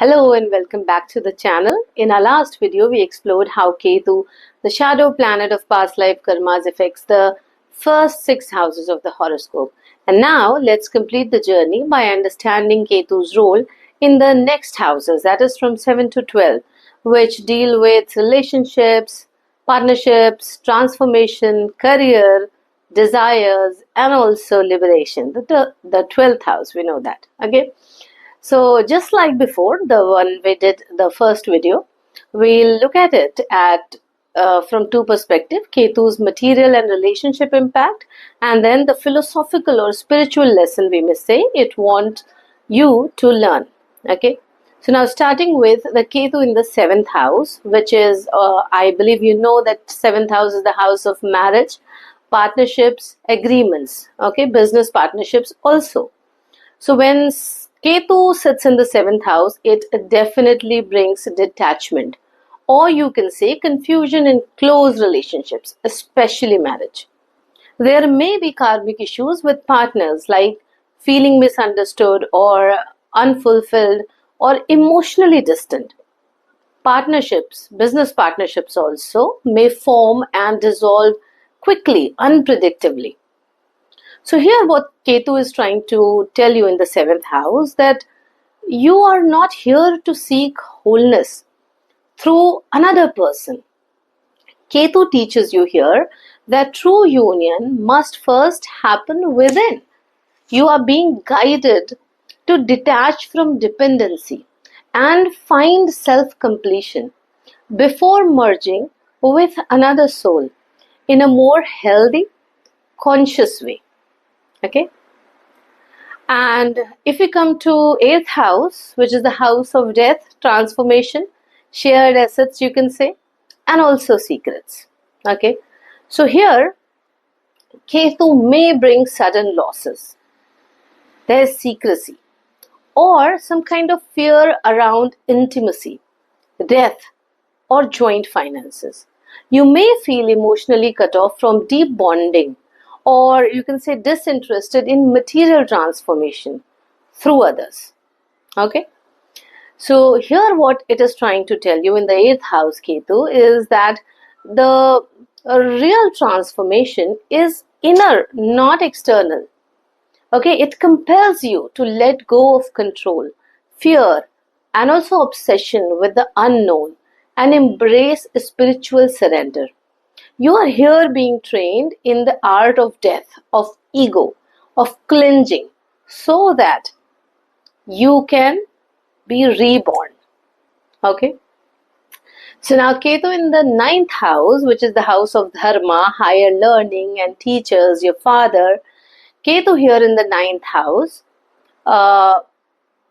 Hello and welcome back to the channel. In our last video, we explored how Ketu, the shadow planet of past life karmas, affects the first 6 houses of the horoscope. And now let's complete the journey by understanding Ketu's role in the next houses, that is from 7 to 12, which deal with relationships, partnerships, transformation, career, desires, and also liberation. The 12th house, we know that. Okay. So just like before, the one we did the first video, we'll look at it from two perspectives: Ketu's material and relationship impact, and then the philosophical or spiritual lesson we may say it wants you to learn. Okay. So now starting with the Ketu in the 7th house, which is, I believe you know that 7th house is the house of marriage, partnerships, agreements, okay, business partnerships also. So when Ketu sits in the 7th house, it definitely brings detachment, or you can say confusion in close relationships, especially marriage. There may be karmic issues with partners like feeling misunderstood or unfulfilled or emotionally distant. Partnerships, business partnerships also may form and dissolve quickly, unpredictably. So here what Ketu is trying to tell you in the 7th house, that you are not here to seek wholeness through another person. Ketu teaches you here that true union must first happen within. You are being guided to detach from dependency and find self-completion before merging with another soul in a more healthy, conscious way. Okay. And if we come to 8th house, which is the house of death, transformation, shared assets, you can say, and also secrets. Okay. So here, Ketu may bring sudden losses. There is secrecy or some kind of fear around intimacy, death, or joint finances. You may feel emotionally cut off from deep bonding, or you can say disinterested in material transformation through others. Okay. So here what it is trying to tell you in the 8th house, Ketu, is that the real transformation is inner, not external. Okay. It compels you to let go of control, fear, and also obsession with the unknown and embrace spiritual surrender. You are here being trained in the art of death, of ego, of cleansing, so that you can be reborn. Okay. So now Ketu in the 9th house, which is the house of dharma, higher learning and teachers, your father. Ketu here in the 9th house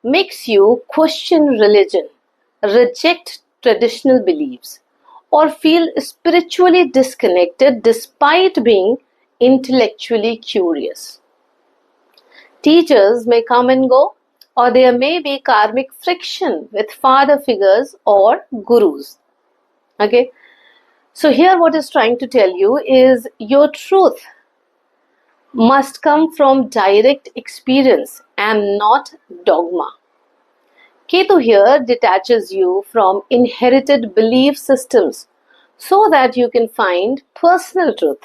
makes you question religion, reject traditional beliefs, or feel spiritually disconnected despite being intellectually curious. Teachers may come and go, or there may be karmic friction with father figures or gurus. Okay. So here what is trying to tell you is your truth must come from direct experience and not dogma. Ketu here detaches you from inherited belief systems so that you can find personal truth.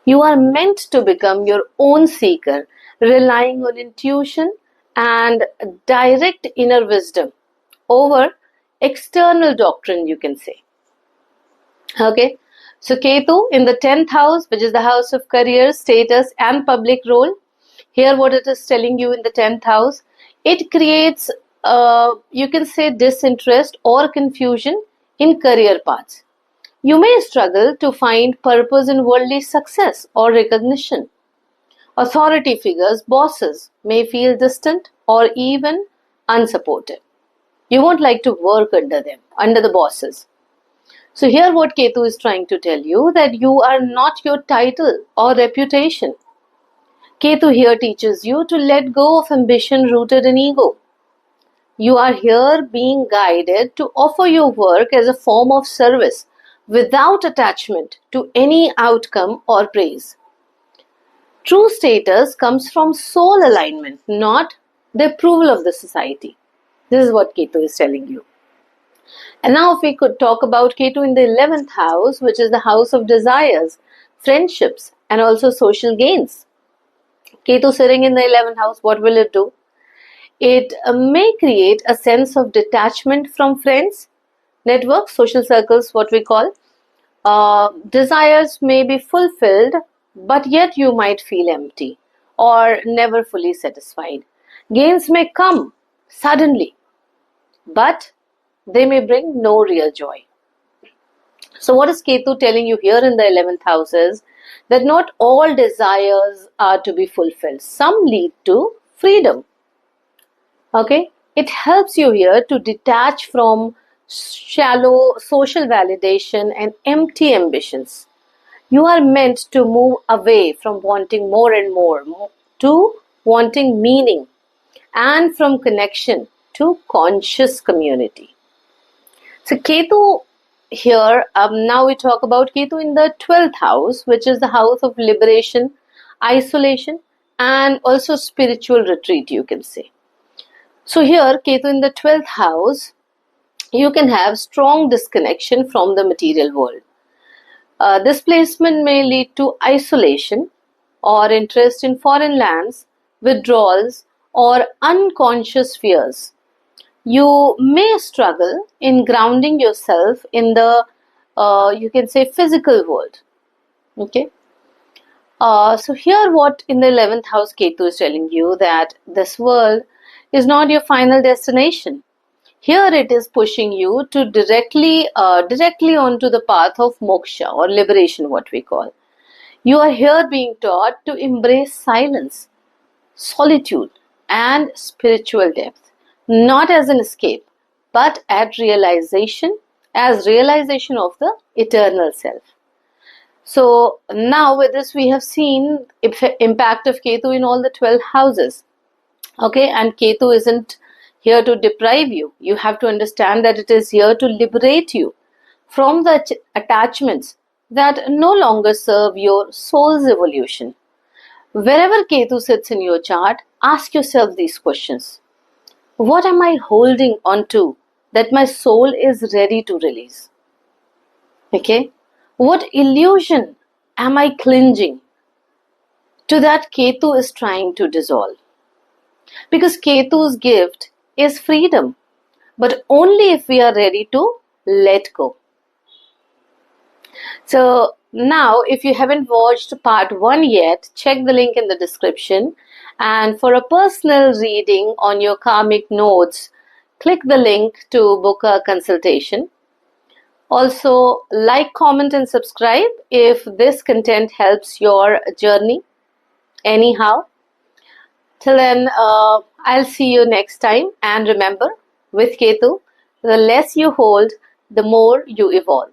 You are meant to become your own seeker, relying on intuition and direct inner wisdom over external doctrine, you can say. Okay. So Ketu in the 10th house, which is the house of career, status, and public role. Here what it is telling you in the 10th house, it creates, you can say, disinterest or confusion in career paths. You may struggle to find purpose in worldly success or recognition. Authority figures, bosses, may feel distant or even unsupportive. You won't like to work under them, under the bosses. So here what Ketu is trying to tell you, that you are not your title or reputation. Ketu here teaches you to let go of ambition rooted in ego. You are here being guided to offer your work as a form of service without attachment to any outcome or praise. True status comes from soul alignment, not the approval of the society. This is what Ketu is telling you. And now if we could talk about Ketu in the 11th house, which is the house of desires, friendships, and also social gains. Ketu sitting in the 11th house, what will it do? It may create a sense of detachment from friends, networks, social circles, what we call. Desires may be fulfilled, but yet you might feel empty or never fully satisfied. Gains may come suddenly, but they may bring no real joy. So what is Ketu telling you here in the 11th house is that not all desires are to be fulfilled. Some lead to freedom. Okay? It helps you here to detach from shallow social validation and empty ambitions. You are meant to move away from wanting more and more to wanting meaning, and from connection to conscious community. So Ketu here, now we talk about Ketu in the 12th house, which is the house of liberation, isolation, and also spiritual retreat, you can say. So here, Ketu in the 12th house, you can have strong disconnection from the material world. This placement may lead to isolation or interest in foreign lands, withdrawals, or unconscious fears. You may struggle in grounding yourself in the, you can say, physical world. Okay. So here what in the 11th house Ketu is telling you that this world is not your final destination. Here it is pushing you to directly onto the path of moksha or liberation, what we call. You are here being taught to embrace silence, solitude, and spiritual depth, not as an escape, but as realization of the eternal self. So now with this we have seen impact of Ketu in all the 12 houses. Okay, and Ketu isn't here to deprive you. You have to understand that it is here to liberate you from the attachments that no longer serve your soul's evolution. Wherever Ketu sits in your chart, ask yourself these questions. What am I holding on to that my soul is ready to release? Okay? What illusion am I clinging to that Ketu is trying to dissolve? Because Ketu's gift is freedom, but only if we are ready to let go. So now, if you haven't watched part 1 yet, check the link in the description. And for a personal reading on your karmic nodes, click the link to book a consultation. Also, like, comment, and subscribe if this content helps your journey anyhow. Till then, I'll see you next time. And remember, with Ketu, the less you hold, the more you evolve.